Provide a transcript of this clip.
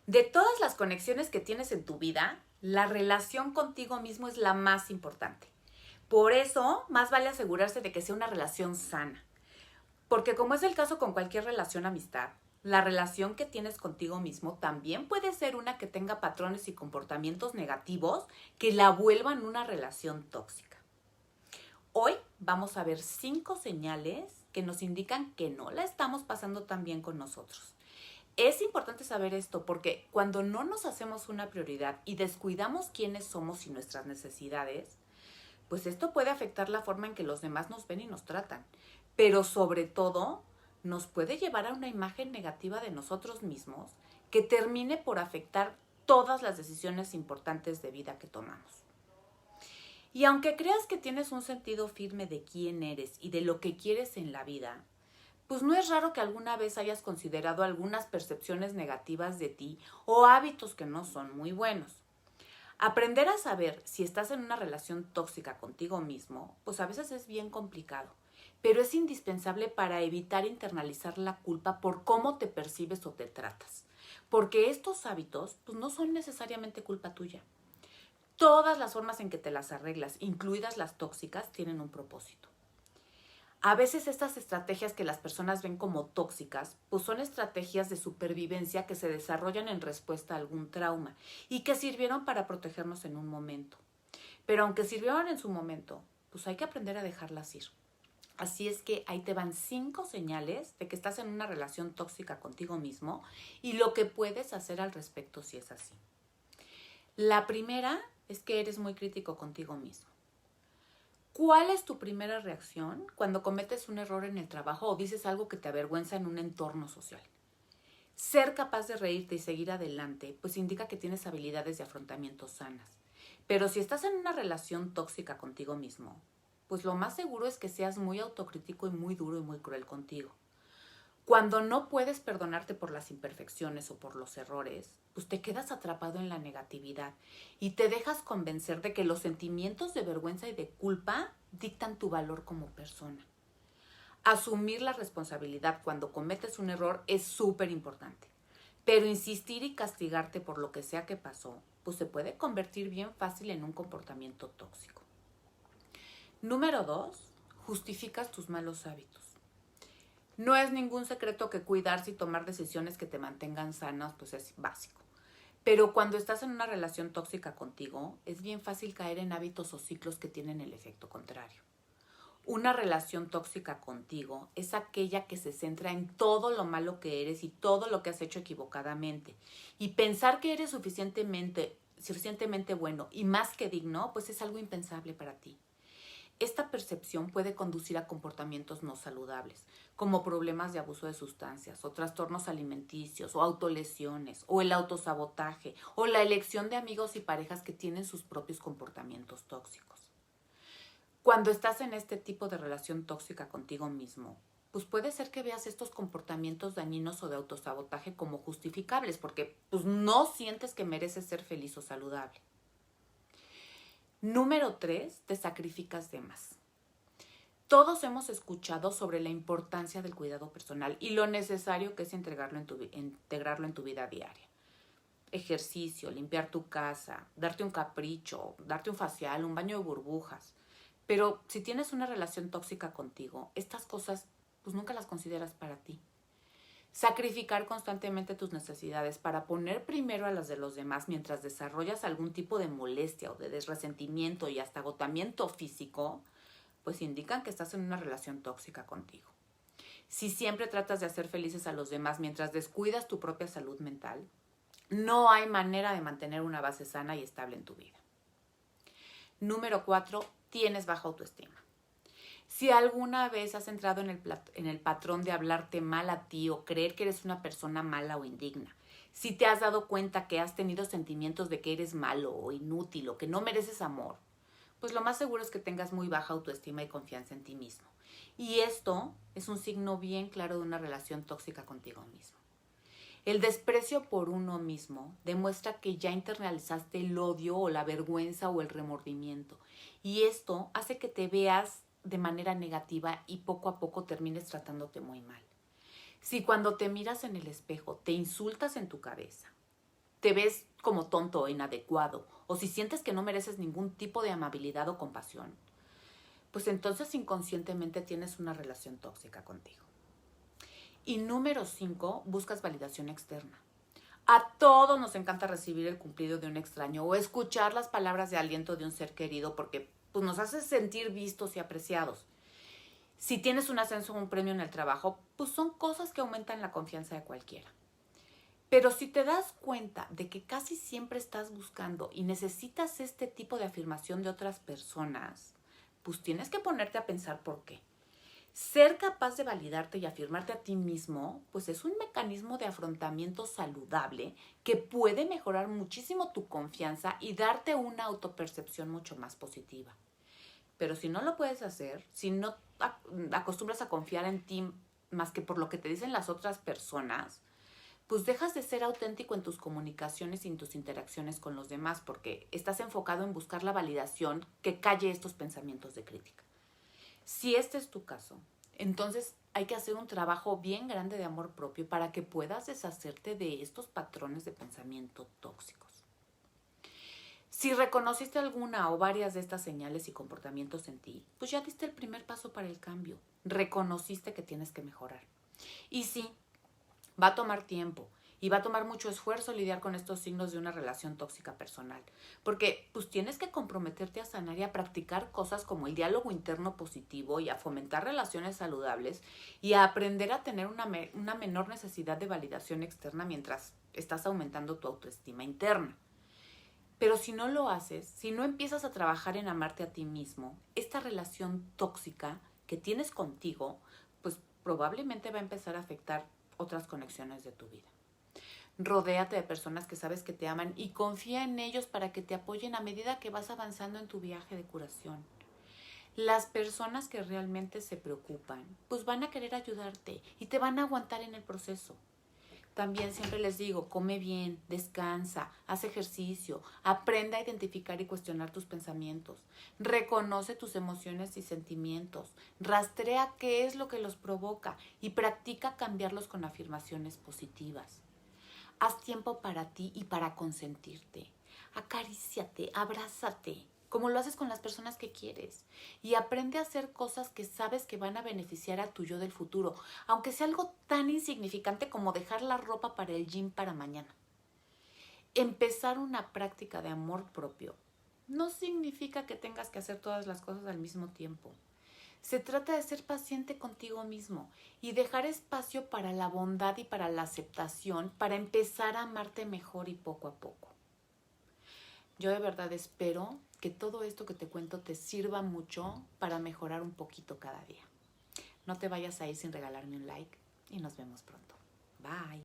De todas las conexiones que tienes en tu vida, la relación contigo mismo es la más importante. Por eso, más vale asegurarse de que sea una relación sana. Porque como es el caso con cualquier relación amistad, la relación que tienes contigo mismo también puede ser una que tenga patrones y comportamientos negativos que la vuelvan una relación tóxica. Hoy vamos a ver 5 señales que nos indican que no la estamos pasando tan bien con nosotros. Es importante saber esto porque cuando no nos hacemos una prioridad y descuidamos quiénes somos y nuestras necesidades, pues esto puede afectar la forma en que los demás nos ven y nos tratan. Pero sobre todo, nos puede llevar a una imagen negativa de nosotros mismos que termine por afectar todas las decisiones importantes de vida que tomamos. Y aunque creas que tienes un sentido firme de quién eres y de lo que quieres en la vida, pues no es raro que alguna vez hayas considerado algunas percepciones negativas de ti o hábitos que no son muy buenos. Aprender a saber si estás en una relación tóxica contigo mismo, pues a veces es bien complicado, pero es indispensable para evitar internalizar la culpa por cómo te percibes o te tratas, porque estos hábitos pues no son necesariamente culpa tuya. Todas las formas en que te las arreglas, incluidas las tóxicas, tienen un propósito. A veces estas estrategias que las personas ven como tóxicas, pues son estrategias de supervivencia que se desarrollan en respuesta a algún trauma y que sirvieron para protegernos en un momento. Pero aunque sirvieron en su momento, pues hay que aprender a dejarlas ir. Así es que ahí te van 5 señales de que estás en una relación tóxica contigo mismo y lo que puedes hacer al respecto si es así. La primera es que eres muy crítico contigo mismo. ¿Cuál es tu primera reacción cuando cometes un error en el trabajo o dices algo que te avergüenza en un entorno social? Ser capaz de reírte y seguir adelante, pues indica que tienes habilidades de afrontamiento sanas. Pero si estás en una relación tóxica contigo mismo, pues lo más seguro es que seas muy autocrítico y muy duro y muy cruel contigo. Cuando no puedes perdonarte por las imperfecciones o por los errores, pues te quedas atrapado en la negatividad y te dejas convencer de que los sentimientos de vergüenza y de culpa dictan tu valor como persona. Asumir la responsabilidad cuando cometes un error es súper importante, pero insistir y castigarte por lo que sea que pasó, pues se puede convertir bien fácil en un comportamiento tóxico. Número 2, justificas tus malos hábitos. No es ningún secreto que cuidarse y tomar decisiones que te mantengan sanas, pues es básico. Pero cuando estás en una relación tóxica contigo, es bien fácil caer en hábitos o ciclos que tienen el efecto contrario. Una relación tóxica contigo es aquella que se centra en todo lo malo que eres y todo lo que has hecho equivocadamente. Y pensar que eres suficientemente bueno y más que digno, pues es algo impensable para ti. Esta percepción puede conducir a comportamientos no saludables, como problemas de abuso de sustancias, o trastornos alimenticios, o autolesiones, o el autosabotaje, o la elección de amigos y parejas que tienen sus propios comportamientos tóxicos. Cuando estás en este tipo de relación tóxica contigo mismo, pues puede ser que veas estos comportamientos dañinos o de autosabotaje como justificables, porque pues no sientes que mereces ser feliz o saludable. Número 3, te sacrificas de más. Todos hemos escuchado sobre la importancia del cuidado personal y lo necesario que es integrarlo en tu vida diaria. Ejercicio, limpiar tu casa, darte un capricho, darte un facial, un baño de burbujas. Pero si tienes una relación tóxica contigo, estas cosas pues nunca las consideras para ti. Sacrificar constantemente tus necesidades para poner primero a las de los demás mientras desarrollas algún tipo de molestia o de resentimiento y hasta agotamiento físico, pues indican que estás en una relación tóxica contigo. Si siempre tratas de hacer felices a los demás mientras descuidas tu propia salud mental, no hay manera de mantener una base sana y estable en tu vida. Número 4, tienes baja autoestima. Si alguna vez has entrado en el patrón de hablarte mal a ti o creer que eres una persona mala o indigna, si te has dado cuenta que has tenido sentimientos de que eres malo o inútil o que no mereces amor, pues lo más seguro es que tengas muy baja autoestima y confianza en ti mismo. Y esto es un signo bien claro de una relación tóxica contigo mismo. El desprecio por uno mismo demuestra que ya internalizaste el odio o la vergüenza o el remordimiento. Y esto hace que te veas de manera negativa y poco a poco termines tratándote muy mal. Si cuando te miras en el espejo te insultas en tu cabeza, te ves como tonto o inadecuado, o si sientes que no mereces ningún tipo de amabilidad o compasión, pues entonces inconscientemente tienes una relación tóxica contigo. Y número 5, buscas validación externa. A todos nos encanta recibir el cumplido de un extraño o escuchar las palabras de aliento de un ser querido porque pues, nos hace sentir vistos y apreciados. Si tienes un ascenso o un premio en el trabajo, pues son cosas que aumentan la confianza de cualquiera. Pero si te das cuenta de que casi siempre estás buscando y necesitas este tipo de afirmación de otras personas, pues tienes que ponerte a pensar por qué. Ser capaz de validarte y afirmarte a ti mismo, pues es un mecanismo de afrontamiento saludable que puede mejorar muchísimo tu confianza y darte una autopercepción mucho más positiva. Pero si no lo puedes hacer, si no acostumbras a confiar en ti más que por lo que te dicen las otras personas, pues dejas de ser auténtico en tus comunicaciones y en tus interacciones con los demás porque estás enfocado en buscar la validación que calle estos pensamientos de crítica. Si este es tu caso, entonces hay que hacer un trabajo bien grande de amor propio para que puedas deshacerte de estos patrones de pensamiento tóxicos. Si reconociste alguna o varias de estas señales y comportamientos en ti, pues ya diste el primer paso para el cambio. Reconociste que tienes que mejorar. Y sí, va a tomar tiempo y va a tomar mucho esfuerzo lidiar con estos signos de una relación tóxica personal, porque pues tienes que comprometerte a sanar y a practicar cosas como el diálogo interno positivo y a fomentar relaciones saludables y a aprender a tener una menor necesidad de validación externa mientras estás aumentando tu autoestima interna. Pero si no lo haces, si no empiezas a trabajar en amarte a ti mismo, esta relación tóxica que tienes contigo, pues probablemente va a empezar a afectar otras conexiones de tu vida. Rodéate de personas que sabes que te aman y confía en ellos para que te apoyen a medida que vas avanzando en tu viaje de curación. Las personas que realmente se preocupan, pues van a querer ayudarte y te van a aguantar en el proceso. También siempre les digo, come bien, descansa, haz ejercicio, aprende a identificar y cuestionar tus pensamientos, reconoce tus emociones y sentimientos, rastrea qué es lo que los provoca y practica cambiarlos con afirmaciones positivas. Haz tiempo para ti y para consentirte. Acaríciate, abrázate, como lo haces con las personas que quieres. Y aprende a hacer cosas que sabes que van a beneficiar a tu yo del futuro, aunque sea algo tan insignificante como dejar la ropa para el gym para mañana. Empezar una práctica de amor propio no significa que tengas que hacer todas las cosas al mismo tiempo. Se trata de ser paciente contigo mismo y dejar espacio para la bondad y para la aceptación para empezar a amarte mejor y poco a poco. Yo de verdad espero que todo esto que te cuento te sirva mucho para mejorar un poquito cada día. No te vayas a ir sin regalarme un like y nos vemos pronto. Bye.